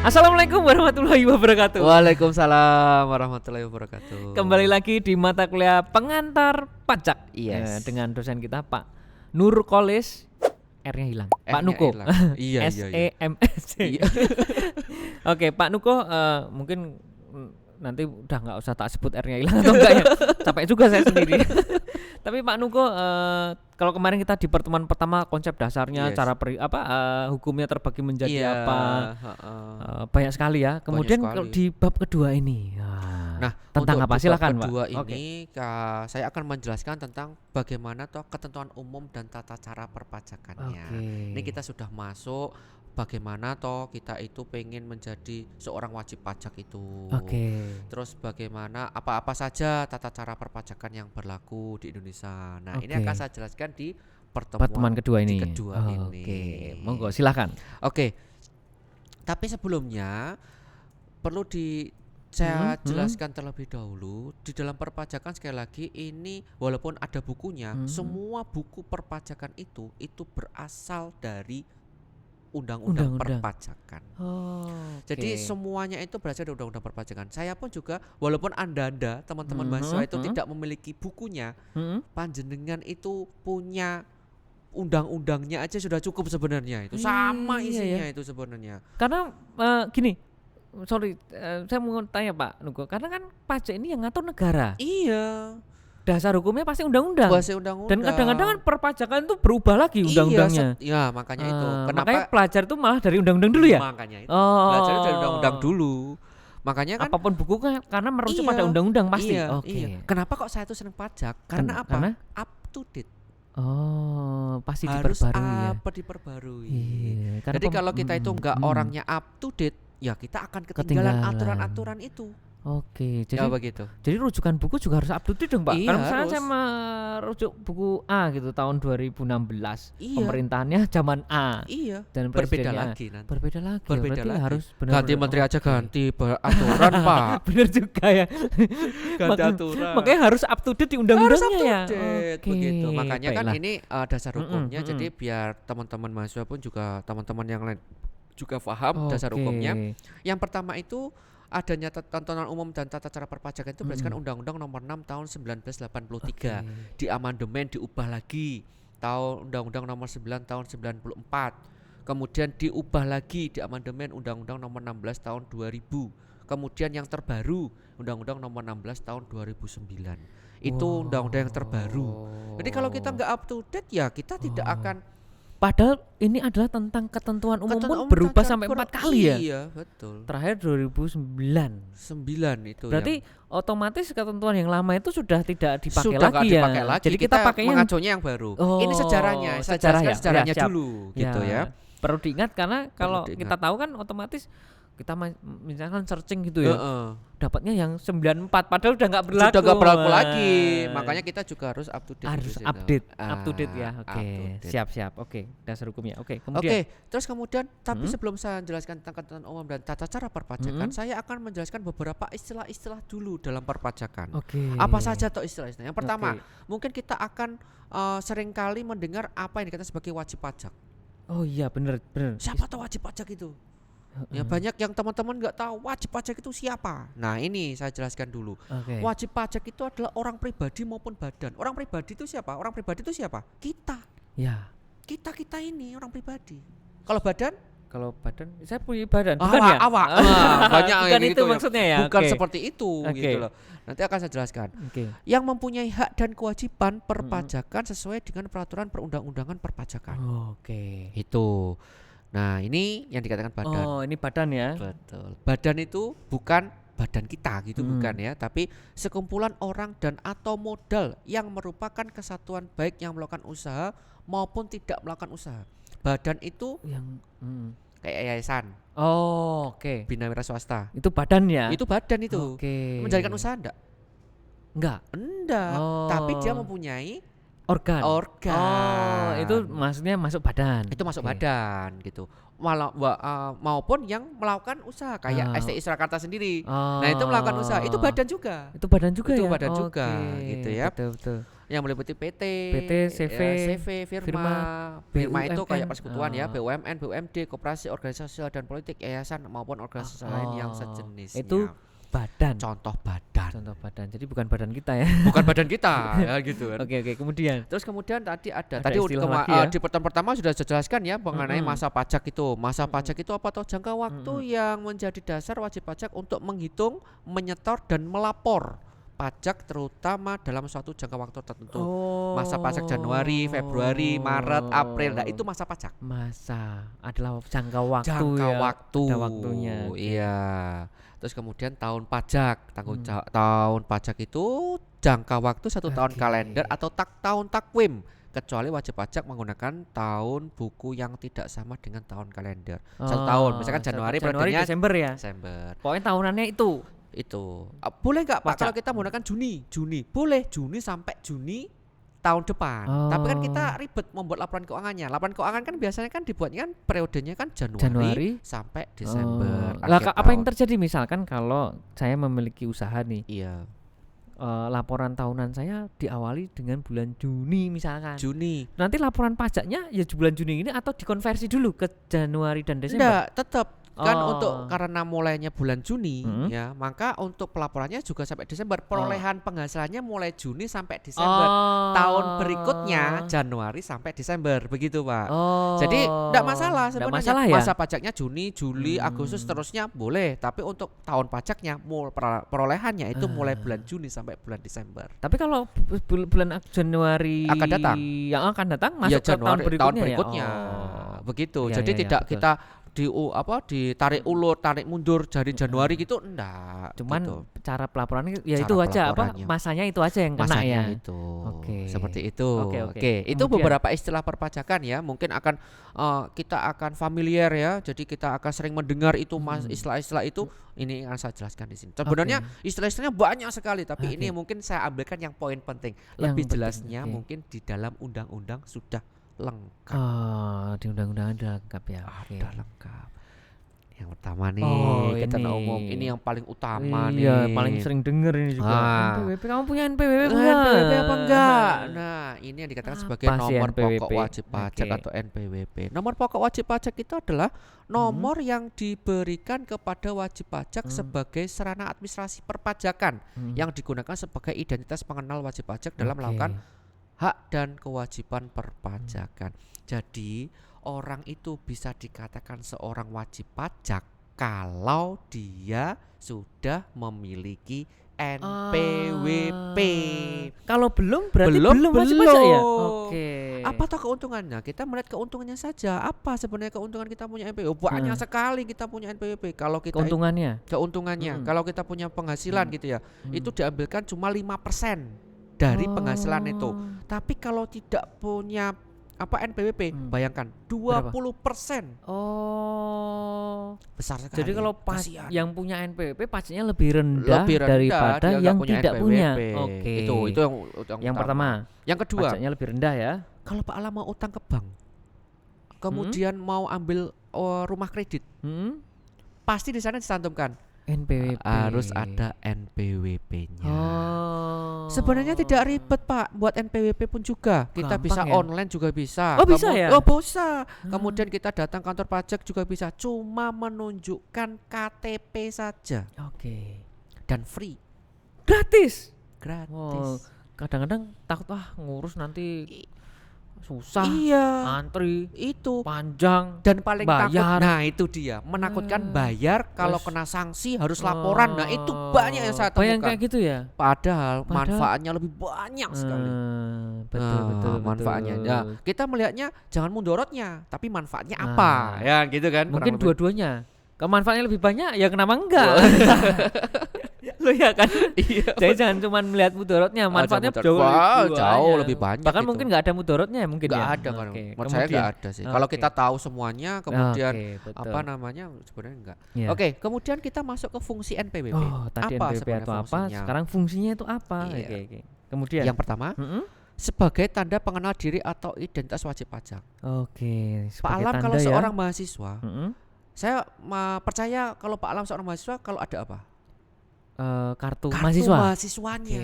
Assalamualaikum warahmatullahi wabarakatuh. Waalaikumsalam warahmatullahi wabarakatuh. Kembali lagi di mata kuliah pengantar pajak. Yes. Dengan dosen kita Pak Nur Kolis. R-nya hilang. Pak Nuko. Iya. SEMS. Iya. Oke, Pak Nuko, mungkin nanti udah nggak usah tak sebut R-nya hilang atau enggak ya. Capek juga saya sendiri. Tapi Pak Nuko, kalau kemarin kita di pertemuan pertama konsep dasarnya, Yes. cara hukumnya terbagi menjadi Iya, apa, banyak sekali ya. Kemudian sekali. kalau di bab kedua ini, Nah, tentang untuk apa? di bab Silakan Pak. kedua Oke. ini saya akan menjelaskan tentang bagaimana toh ketentuan umum dan tata cara perpajakannya. Oke. Ini kita sudah masuk bagaimana toh kita itu pengen menjadi seorang wajib pajak itu. Oke. Terus bagaimana apa-apa saja tata cara perpajakan yang berlaku di Indonesia. Nah, ini Oke. akan saya jelaskan di Pertemuan kedua ini. kedua ini. Oke, monggo silakan. Oke. Tapi sebelumnya perlu saya jelaskan terlebih dahulu, di dalam perpajakan sekali lagi ini walaupun ada bukunya, semua buku perpajakan itu berasal dari undang-undang Undang-undang. perpajakan. Oh. Jadi semuanya itu berasal dari undang-undang perpajakan. Saya pun juga walaupun Anda teman-teman mahasiswa itu tidak memiliki bukunya, panjenengan itu punya undang-undangnya aja sudah cukup sebenarnya. Itu sama Iya, isinya ya. itu sebenarnya. Karena gini, sorry, saya mau tanya Pak Nuko, karena kan pajak ini yang ngatur negara. Iya. Dasar hukumnya pasti undang-undang. Bahasa undang-undang. Dan kadang-kadang kan perpajakan itu berubah lagi undang-undangnya. Iya, makanya itu. Kenapa? Makanya pelajar itu malah dari undang-undang dulu ya? Makanya itu. Oh. Belajar dari undang-undang dulu. Makanya kan Apapun bukunya karena merujuk pada undang-undang pasti. Iya, Oke. iya. Kenapa kok saya itu senang pajak? Karena apa? Karena? Up to date. Oh, pasti Harus diperbarui ya. diperbarui. Iya, karena Jadi kalau kita itu enggak orangnya up to date, ya kita akan ketinggalan aturan-aturan itu. Oke, Ya begitu. jadi rujukan buku juga harus up to date dong Pak. Iya, Kalau misalnya harus. saya merujuk buku A gitu tahun 2016, Iya. pemerintahannya zaman A Iya. dan Berbeda presidennya lagi nanti. berbeda lagi. Berbeda Berarti lagi. harus benar. Ganti menteri aja ganti aturan, Pak. Benar juga ya. Ganti aturan. Makanya harus up to date di Harus undang-undangnya ya. up to date, Oke, begitu. Makanya kan baiklah. ini dasar hukumnya. Jadi biar teman-teman mahasiswa pun juga teman-teman yang lain juga paham dasar Oke. hukumnya. Yang pertama itu adanya tontonan umum dan tata cara perpajakan itu berdasarkan Undang-Undang Nomor 6 Tahun 1983. Di amandemen diubah lagi Undang-Undang Nomor 9 Tahun 94. Kemudian diubah lagi di amandemen Undang-Undang Nomor 16 Tahun 2000. Kemudian yang terbaru Undang-Undang Nomor 16 Tahun 2009. Itu undang-undang yang terbaru. Jadi kalau kita nggak up to date ya kita tidak akan. Padahal ini adalah tentang ketentuan umum Ketentuan pun umum berubah tata sampai 4 cara- kali ya. Iya, betul. Terakhir 2009. 9 itu. Berarti otomatis ketentuan yang lama itu sudah tidak dipakai sudah lagi nggak ya. dipakai lagi. Jadi kita pakainya mengacunya yang baru. Oh, Ini sejarahnya. Saya sejarah jelaskan ya. sejarahnya Ya, siap. dulu gitu ya. Perlu diingat karena kalau diingat. kita tahu kan otomatis kita misalkan searching gitu ya. Heeh. Dapatnya yang 94 padahal udah nggak berlaku. Sudah nggak berlaku Wah. lagi. Makanya kita juga harus up to date. harus di situ. update, up to date ya. Up Oke, to date. siap. Oke, dasar hukumnya. Oke, Oke, kemudian. terus kemudian tapi sebelum saya jelaskan tentang ketentuan umum dan tata cara perpajakan, saya akan menjelaskan beberapa istilah-istilah dulu dalam perpajakan. Oke. Apa saja toh istilah-istilah? Yang pertama, Oke. mungkin kita akan seringkali mendengar apa yang dikatakan sebagai wajib pajak. Oh iya, bener. Siapa tahu wajib pajak itu? Ya banyak yang teman-teman nggak tahu wajib pajak itu siapa. Nah ini saya jelaskan dulu. Oke. Wajib pajak itu adalah orang pribadi maupun badan. Orang pribadi itu siapa? Orang pribadi itu siapa? Kita. Ya. Kita ini orang pribadi. Kalau badan? Kalau badan, saya punya badan, bukan ya? Awak. Banyak Bukan yang itu gitu ya. maksudnya ya. Bukan Oke. seperti itu Oke. gitu loh. Nanti akan saya jelaskan. Oke. Yang mempunyai hak dan kewajiban perpajakan sesuai dengan peraturan perundang-undangan perpajakan. Oke. Itu. Nah, ini yang dikatakan badan. Oh, ini badan ya. Betul. Badan itu bukan badan kita gitu bukan ya, tapi sekumpulan orang dan atau modal yang merupakan kesatuan baik yang melakukan usaha maupun tidak melakukan usaha. Badan itu Yang kayak yayasan, Oh, oke. bina wira swasta. Itu badan ya? Itu badan itu. Oke. Menjalankan usaha enggak? Enggak. Enggak, Oh. tapi dia mempunyai Organ. organ. Oh, itu maksudnya masuk badan. Itu masuk Oke. badan gitu. Maupun yang melakukan usaha kayak STI Surakarta sendiri. Oh. Nah, itu melakukan usaha, itu badan juga. Itu badan juga Itu ya. badan juga, Oke. gitu ya. Betul. yang meliputi PT, CV, CV, firma. Firma itu kayak persekutuan ya, BUMN, BUMD, koperasi, organisasi sosial dan politik, yayasan maupun organisasi lain yang sejenisnya. Itu badan. Contoh badan. Contoh badan. Jadi bukan badan kita ya. Bukan badan kita ya gitu kan. Oke, kemudian. Terus kemudian tadi Ada tadi istilah lagi ya. di pertemuan pertama sudah saya jelaskan ya mengenai masa pajak itu. Masa pajak itu apa toh? Jangka waktu yang menjadi dasar wajib pajak untuk menghitung, menyetor dan melapor pajak terutama dalam suatu jangka waktu tertentu. Masa pajak Januari, Februari, Maret, April. Nah, itu masa pajak. Masa adalah jangka waktu Jangka ya. waktu. Ada waktunya. Iya. Terus kemudian tahun pajak. Tahun pajak itu jangka waktu 1 tahun kalender atau tahun takwim, kecuali wajib pajak menggunakan tahun buku yang tidak sama dengan tahun kalender. 1 tahun, misalkan Januari Desember ya. Desember. Pokoknya tahunannya itu. Boleh nggak Pak Pajak. kalau kita menggunakan Juni? Boleh, Juni sampai Juni tahun depan. Tapi kan kita ribet membuat laporan keuangannya. Laporan keuangan kan biasanya kan dibuatnya kan periodenya kan Januari sampai Desember. Lah akhir apa yang tahun. terjadi misalkan kalau saya memiliki usaha nih, Iya, laporan tahunan saya diawali dengan bulan Juni misalkan. Juni. Nanti laporan pajaknya ya di bulan Juni ini atau dikonversi dulu ke Januari dan Desember? Enggak, tetap kan Oh. untuk karena mulainya bulan Juni ya, maka untuk pelaporannya juga sampai Desember. Perolehan penghasilannya mulai Juni sampai Desember. Tahun berikutnya Januari sampai Desember, begitu Pak. Jadi enggak masalah Nggak sebenarnya. masalah ya? Masa pajaknya Juni, Juli, Agustus seterusnya boleh, tapi untuk tahun pajaknya perolehannya itu mulai bulan Juni sampai bulan Desember. Tapi kalau bulan Januari Akan datang. yang akan datang masuk Ya ke tahun Januari berikutnya, ya? begitu. Iya, Jadi iya, tidak betul. kita ditarik ulur, tarik mundur dari Januari gitu enggak. Cuman gitu. cara pelaporannya ya Cara itu aja apa pelaporannya. masanya itu aja yang kena Masanya ya. itu. Oke. Seperti itu. Oke. Itu Kemudian? beberapa istilah perpajakan ya. Mungkin akan kita akan familiar ya. Jadi kita akan sering mendengar itu istilah-istilah itu. Ini yang saya jelaskan di sini. Sebenarnya istilah-istilahnya banyak sekali, tapi ini mungkin saya ambilkan yang poin penting. Lebih penting, jelasnya oke. mungkin di dalam undang-undang sudah lengkap. Di undang-undangan udah lengkap ya. Oke. Ada lengkap. Yang pertama nih kita ini. umum, ini yang paling utama nih. Iya, paling sering denger ini juga. NPWP, kamu punya NPWP enggak? NPWP apa enggak? Nah, ini yang dikatakan sebagai Apa sih nomor NPWP? pokok wajib pajak Oke. atau NPWP. Nomor pokok wajib pajak itu adalah nomor yang diberikan kepada wajib pajak sebagai sarana administrasi perpajakan yang digunakan sebagai identitas pengenal wajib pajak dalam Oke. melakukan hak dan kewajiban perpajakan. Jadi orang itu bisa dikatakan seorang wajib pajak kalau dia sudah memiliki NPWP. Kalau belum berarti Belum, belum wajib pajak ya? belum. Oke. Apa toh keuntungannya? Kita melihat keuntungannya saja. Apa sebenarnya keuntungan kita punya NPWP? Banyak sekali kita punya NPWP. Kalau kita keuntungannya? kalau kita punya penghasilan gitu ya, itu diambilkan cuma 5% dari penghasilan itu. Tapi kalau tidak punya NPWP, bayangkan 20%. Besar sekali. Jadi kalau Kasihan. yang punya NPWP pajaknya lebih rendah, Lebih rendah, daripada dia nggak yang punya tidak NPWP. punya. Oke. Itu yang Yang utama. pertama, Yang kedua, pajaknya lebih rendah ya. kalau Pak Alam mau utang ke bank, kemudian mau ambil rumah kredit, pasti di sana dicantumkan NPWP. harus ada NPWP-nya. Sebenarnya Oh. tidak ribet Pak, buat NPWP pun juga kita Gampang bisa ya? online juga bisa. Oh, bisa ya? Oh bisa. Kemudian kita datang kantor pajak juga bisa, cuma menunjukkan KTP saja Oke. dan free, Gratis. gratis. Oh, kadang-kadang takut ngurus nanti susah, Iya, antri itu. panjang. Dan paling takut, Bayar. nah itu dia, menakutkan bayar kalau Terus- kena sanksi harus laporan. Nah itu banyak yang saya Bayang temukan. kayak gitu ya. Padahal manfaatnya lebih banyak sekali. Betul. Manfaatnya. betul. Ya, kita melihatnya jangan mudorotnya, tapi manfaatnya Ah. apa? Ya gitu kan. Mungkin kurang lebih. dua-duanya. Kalau manfaatnya lebih banyak ya kenapa enggak? Lo ya kan? Iya. Jadi jangan cuma melihat mudorotnya, manfaatnya mudorot. jauh, Wah, lebih jauh banyak. lebih banyak Bahkan itu. mungkin nggak ada mudorotnya mungkin Nggak ya. ada kan. Oke, Menurut saya nggak ada sih. Kalau Oke. kita tahu semuanya, kemudian Oke, betul. apa namanya sebenarnya enggak. Iya. Oke, kemudian kita masuk ke fungsi NPWP. Oh, tadi Apa NPWP sebenarnya itu apa? fungsinya? Sekarang fungsinya itu apa? Iya. Oke. Kemudian. Yang pertama, Mm-mm. sebagai tanda pengenal diri atau identitas wajib pajak. Oke. Pak sebagai Alam tanda kalau ya. seorang mahasiswa, Mm-mm. saya percaya kalau Pak Alam seorang mahasiswa kalau ada apa? kartu Kartu mahasiswa. mahasiswanya.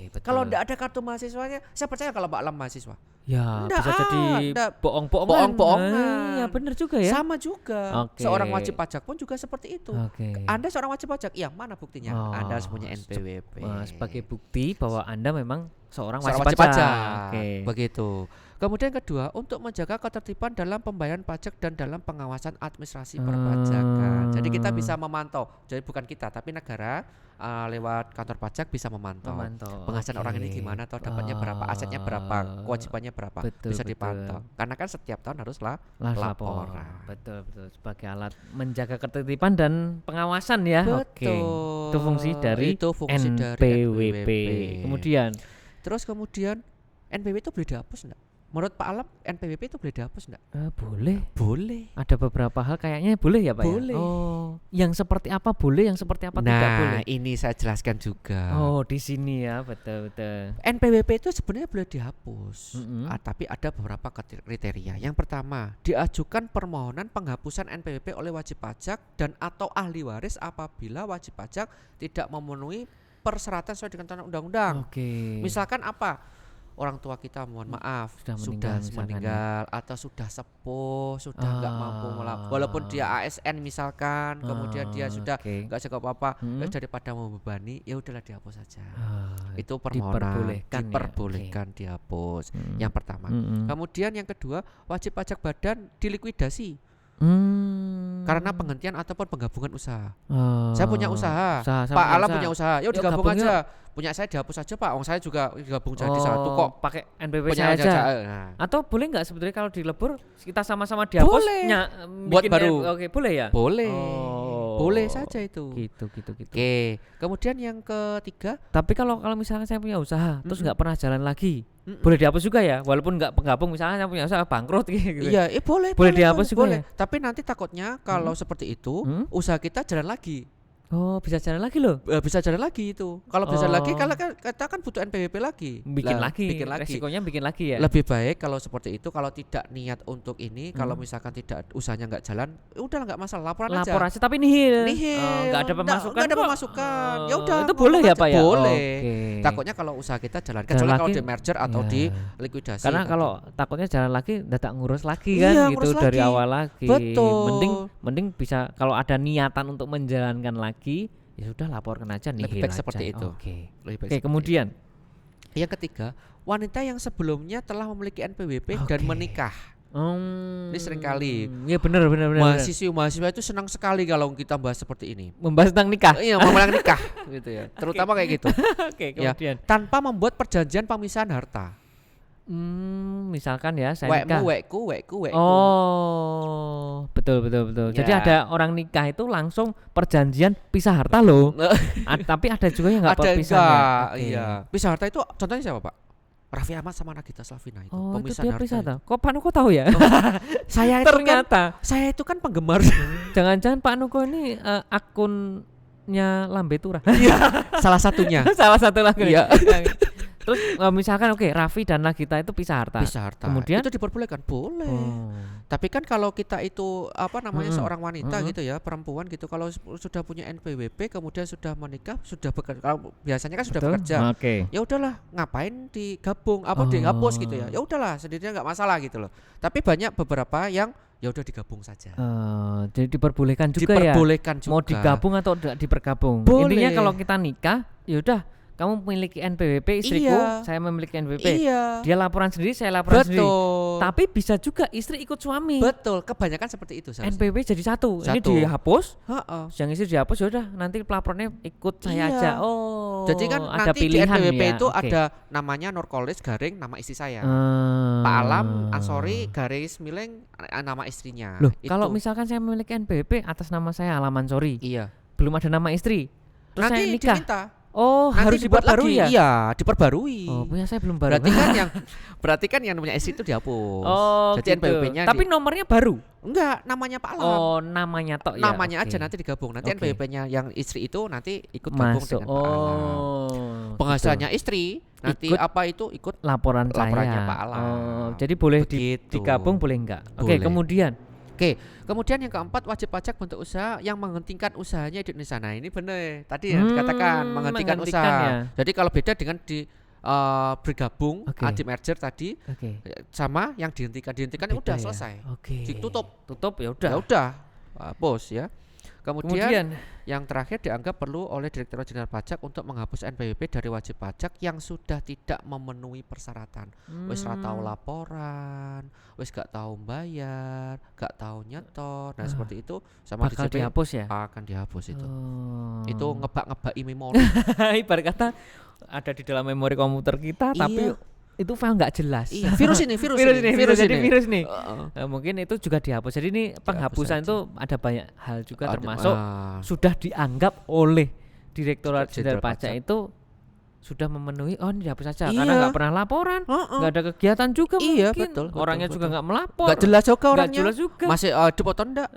Betul. Kalau enggak ada kartu mahasiswanya, saya percaya kalau Pak Alam mahasiswa. ya Nggak bisa jadi ada. bohong-bohongan. Bohong-bohongan. Ya bener juga ya. Sama juga. Oke. Seorang wajib pajak pun juga seperti itu. Oke. Anda seorang wajib pajak, iya mana buktinya? Oh, Anda harus punya NPWP. Sebagai bukti bahwa Anda memang seorang Seorang wajib wajib pajak. pajak. Oke. Begitu. Kemudian kedua, untuk menjaga ketertiban dalam pembayaran pajak dan dalam pengawasan administrasi perpajakan. Jadi kita bisa memantau. Jadi bukan kita, tapi negara lewat kantor pajak bisa memantau. Penghasilan orang ini gimana, atau dapatnya berapa, asetnya berapa, kewajibannya berapa, bisa dipantau. Karena kan setiap tahun harus laporan. Betul. Sebagai alat menjaga ketertiban dan pengawasan ya. Oke. Betul. Itu fungsi dari NPWP. Kemudian kemudian NPWP itu boleh dihapus enggak? Menurut Pak Alam NPWP itu boleh dihapus enggak? boleh. Boleh. Ada beberapa hal kayaknya boleh ya Pak Boleh. ya? Oh, yang seperti apa boleh, yang seperti apa tidak boleh? Nah, ini saya jelaskan juga. Oh, di sini ya, betul. NPWP itu sebenarnya boleh dihapus, Mm-mm. tapi ada beberapa kriteria. Yang pertama, diajukan permohonan penghapusan NPWP oleh wajib pajak dan atau ahli waris apabila wajib pajak tidak memenuhi persyaratan sesuai dengan ketentuan undang-undang. Oke. Misalkan apa? Orang tua kita mohon maaf Sudah sudah meninggal meninggal atau sudah sepuh, sudah nggak mampu walaupun dia ASN misalkan, kemudian dia sudah Oke. nggak cukup apa, Hmm. daripada membebani, ya udahlah dihapus saja. Ah, Itu permohonan diperbolehkan ya? dihapus. Mm-mm. Yang pertama. Mm-mm. Kemudian yang kedua, wajib pajak badan dilikuidasi karena penghentian ataupun penggabungan usaha. Saya punya usaha. Pak Alam punya usaha. Yuk digabung gabung aja. Punya saya dihapus aja Pak. Saya juga digabung jadi satu kok. Pakai NPWP Punya saya aja. Nah. Atau boleh nggak sebetulnya kalau dilebur kita sama-sama dihapus? Boleh. Buat Buat baru. Oke, boleh ya? Boleh. Oh. Boleh saja itu. Gitu. Oke. Kemudian yang ketiga, Tapi kalau misalkan saya punya usaha terus Mm-mm. nggak pernah jalan lagi, Mm-mm. boleh dihapus juga ya? Walaupun nggak penggabung, misalnya saya punya usaha bangkrut gitu. iya, boleh. Boleh dihapus juga boleh. ya? Tapi nanti takutnya kalau seperti itu, Hmm? usaha kita jalan lagi. Oh, bisa jalan lagi loh. Bisa jalan lagi itu. Kalau bisa jalan lagi, Oh. kalau kita kan butuh NPWP lagi. Bikin Lah, lagi. bikin lagi. Resikonya bikin lagi ya. Lebih baik kalau seperti itu, kalau tidak niat untuk ini, kalau Hmm. misalkan tidak usahanya nggak jalan, udahlah nggak masalah, laporan Lapor aja. aja tapi nihil. Nihil. Oh, nggak ada pemasukan. Nggak ada kok. pemasukan. Ya Oh, udah, itu boleh ya ngomong Pak aja. ya? Boleh. Oke. Takutnya kalau usaha kita jalan, Jalan kecuali kalau lagi, di merger atau ya. di likuidasi. Karena tadi. kalau takutnya jalan lagi dadak ngurus lagi Iya, kan ngurus gitu dari lagi. awal lagi. Betul. Mending bisa kalau ada niatan untuk menjalankan lagi, ya sudah laporkan aja nih. Lebih baik seperti itu. Oke. Lebih baik Oke, seperti kemudian itu. Yang ketiga, wanita yang sebelumnya telah memiliki NPWP dan Oke. menikah. Ini seringkali. Ya benar. Mahasiswa itu senang sekali kalau kita bahas seperti ini. Membahas tentang nikah. Iya, memang nikah gitu ya. Terutama kayak gitu. Oke, Ya. kemudian. Tanpa membuat perjanjian pemisahan harta. Misalkan ya saya nikah. Wekku. Oh, betul. Jadi Ya. ada orang nikah itu langsung perjanjian pisah harta loh. Tapi ada juga yang nggak Ada pisah. enggak? Iya. Pisah harta itu contohnya siapa, Pak? Raffi Ahmad sama Nagita Slavina itu. Oh, itu pemisahan dia harta pisah itu. tak? Kok Pak Nuko tahu ya? Saya itu kan Ternyata. saya itu kan penggemar. Jangan-jangan Pak Nuko ini akunnya Lambe Turah. Salah satunya. Salah satu lagi. Iya. Terus misalkan Raffi dan Nagita itu pisah harta. Pisah harta. Kemudian? Itu diperbolehkan, boleh. Oh. Tapi kan kalau kita itu seorang wanita Mm-mm. gitu ya, perempuan gitu, kalau sudah punya NPWP kemudian sudah menikah, sudah bekerja, kalau biasanya kan sudah Betul? bekerja. Oke. Ya udahlah, ngapain digabung dihapus gitu ya. Ya udahlah, sendirinya nggak masalah gitu loh. Tapi banyak beberapa yang ya udah digabung saja. Jadi diperbolehkan juga ya. Diperbolehkan juga. Mau digabung atau tidak dipergabung. Boleh. Intinya kalau kita nikah, ya udah kamu memiliki NPWP, istriku, Iya. saya memiliki NPWP. Iya. Dia laporan sendiri, saya laporan sendiri. Betul. Tapi bisa juga istri ikut suami. Betul, kebanyakan seperti itu seharusnya. NPWP jadi satu. Ini Satu. dihapus, Heeh. yang istri dihapus, ya udah nanti pelaporannya ikut saya Iya. aja. Oh. Jadi kan ada nanti di pilihan NPWP ya. itu Oke. ada namanya Nurkolis garing nama istri saya. Hmm. Pak Alam Ansori garis miring nama istrinya. Loh, Itu. kalau misalkan saya memiliki NPWP atas nama saya Alam Ansori, Iya. belum ada nama istri, terus Nanti saya nikah. diminta. Oh, Nanti harus dibuat diperbarui lagi. ya? Iya, diperbarui. Oh, punya saya belum baru. Berarti kan yang punya istri itu dihapus. Oh, Jadi gitu. NPWP-nya Tapi nomornya baru. enggak, namanya Pak Alam. Oh, namanya tok ya. Namanya Oke. aja nanti digabung. Nanti Oke. NPWP-nya yang istri itu nanti ikut gabung masuk. dengan Pak Alam. Oh. Penghasilannya istri nanti Ikut apa itu ikut laporannya laporannya saya. Pak Alam. Oh, jadi boleh Begitu. digabung boleh enggak? Oke, Boleh. kemudian Oke, kemudian yang keempat, wajib pajak bentuk usaha yang menghentikan usahanya di Indonesia. Nah, ini benar. Tadi yang dikatakan menghentikan usaha. ya. Jadi kalau beda dengan bergabung, Oke. di merger tadi Oke. sama yang dihentikan Beda udah ya? selesai. Oke. Tutup ya ya udah. udah, hapus ya. Kemudian Kemudian yang terakhir dianggap perlu oleh Direktorat Jenderal Pajak untuk menghapus NPWP dari wajib pajak yang sudah tidak memenuhi persyaratan. Wis ra tau laporan, wis gak tahu bayar, gak tahu nyetor. Nah, seperti itu sama bakal DJP dihapus ya. akan dihapus itu. Oh. Itu ngebak-ngebaki memori. Ibarat kata ada di dalam memori komputer kita, tapi Iya. itu file nggak jelas. Iya, virus ini. Jadi virus nih. Heeh. Mungkin itu juga dihapus. Jadi ini penghapusan aja. itu ada banyak hal juga, Ada, termasuk sudah dianggap oleh Direktorat Jenderal Jenderal Pajak Pajak. itu sudah memenuhi, oh ini dihapus saja Iya. karena nggak pernah laporan, Heeh. nggak ada kegiatan juga Iya, mungkin. betul, Orangnya juga betul. nggak melapor. Gak jelas juga Nggak orangnya. jelas juga. Masih dipotong enggak?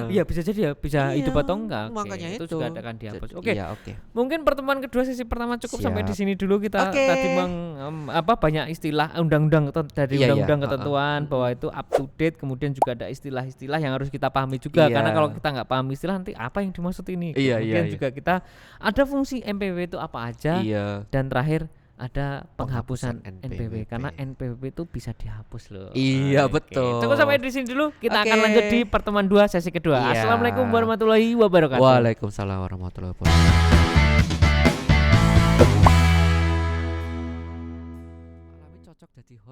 Iya bisa jadi ya, bisa Iya, hidup atau enggak. Oke, makanya itu itu. juga akan dihapus. Oke. Iya, oke. Mungkin pertemuan kedua sesi pertama cukup sampai di Siap. sini dulu. Kita Oke. tadi banyak istilah undang-undang dari Iya, iya. undang-undang Heeh. ketentuan bahwa itu up to date. Kemudian juga ada istilah-istilah yang harus kita pahami juga. Iya. Karena kalau kita nggak paham istilah nanti apa yang dimaksud ini. Iya, Kemudian iya, juga kita ada fungsi NPWP itu apa aja. Iya. Dan terakhir ada penghapusan Penghapusan NPWP NPWP. karena NPWP itu bisa dihapus loh. Iya, Oke. betul. Cukup sampai di sini dulu. Kita Oke. akan lanjut di pertemuan 2 sesi kedua. Iya. Assalamualaikum warahmatullahi wabarakatuh. Waalaikumsalam warahmatullahi wabarakatuh. Alami cocok jadi host